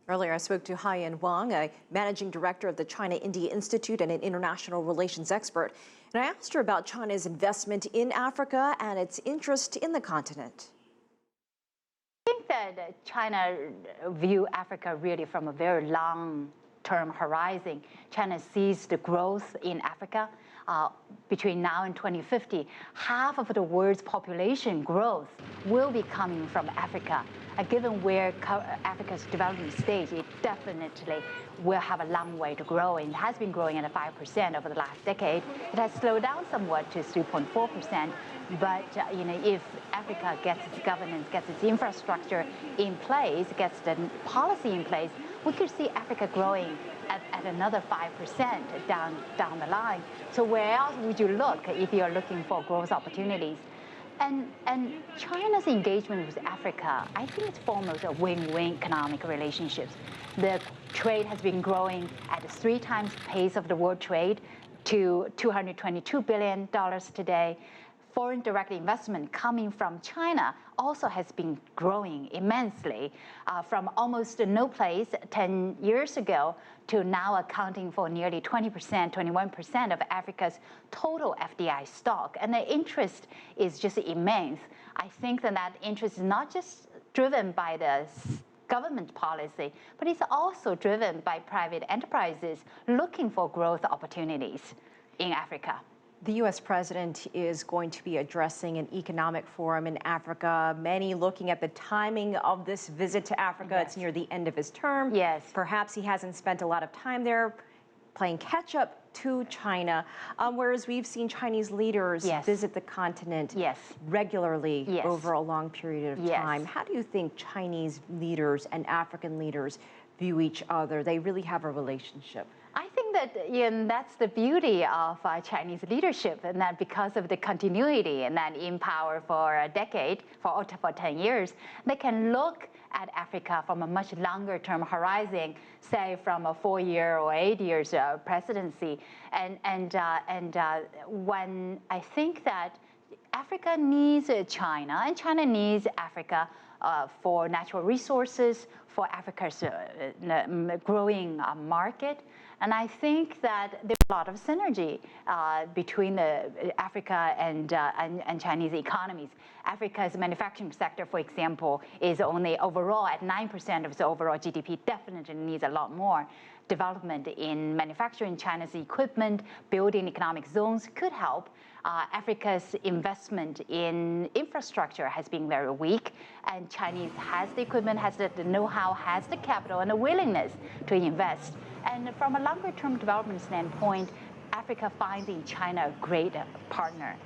Earlier, I spoke to Haiyan Wang, a managing director of the China-India Institute and an international relations expert. And I asked her about China's investment in Africa and its interest in the continent. I think that China view Africa really from a very long-term horizon. China sees the growth in Africa between now and 2050. Half of the world's population growth will be coming from Africa. Given where Africa's development stage, it definitely will have a long way to grow, and it has been growing at 5% over the last decade. It has slowed down somewhat to 3.4%, but if Africa gets its governance, gets its infrastructure in place, gets the policy in place, we could see Africa growing at another 5% down the line. So where else would you look if you're looking for growth opportunities? And China's engagement with Africa, I think it's foremost a win-win economic relationships. The trade has been growing at 3 times the pace of the world trade to $222 billion today. Foreign direct investment coming from China also has been growing immensely from almost no place 10 years ago to now accounting for nearly 20%, 21% of Africa's total FDI stock. And the interest is just immense. I think that interest is not just driven by the government policy, but it's also driven by private enterprises looking for growth opportunities in Africa. The U.S. president is going to be addressing an economic forum in Africa. Many looking at the timing of this visit to Africa. Yes. It's near the end of his term. Yes. Perhaps he hasn't spent a lot of time there playing catch up to China, whereas we've seen Chinese leaders Yes. visit the continent Yes. regularly Yes. over a long period of Yes. time. How do you think Chinese leaders and African leaders view each other? They really have a relationship. I think that that's the beauty of Chinese leadership, and that because of the continuity and that in power for a decade, for 10 years, they can look at Africa from a much longer term horizon, say from a 4-year or 8 years presidency. When I think that Africa needs China, and China needs Africa for natural resources, for Africa's growing market. And I think that there's a lot of synergy between the Africa and Chinese economies. Africa's manufacturing sector, for example, is only overall at 9% of its overall GDP, definitely needs a lot more development in manufacturing. China's equipment, building economic zones could help. Africa's investment in infrastructure has been very weak, and Chinese has the equipment, has the know-how, has the capital and the willingness to invest. And from a longer-term development standpoint, Africa finds in China a great partner.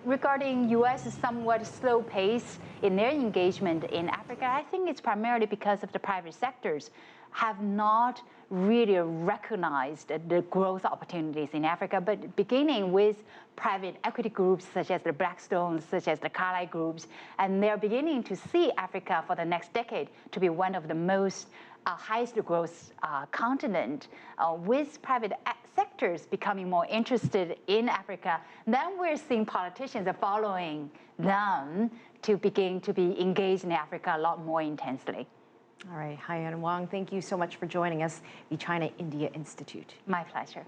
Regarding U.S.'s somewhat slow pace in their engagement in Africa, I think it's primarily because of the private sectors have not really recognized the growth opportunities in Africa, but beginning with private equity groups such as the Blackstones, such as the Carlyle groups, and they're beginning to see Africa for the next decade to be one of the most highest growth continent, with private sectors becoming more interested in Africa. Then we're seeing politicians following them to begin to be engaged in Africa a lot more intensely. All right, Haiyan Wang, thank you so much for joining us, the China-India Institute. My pleasure.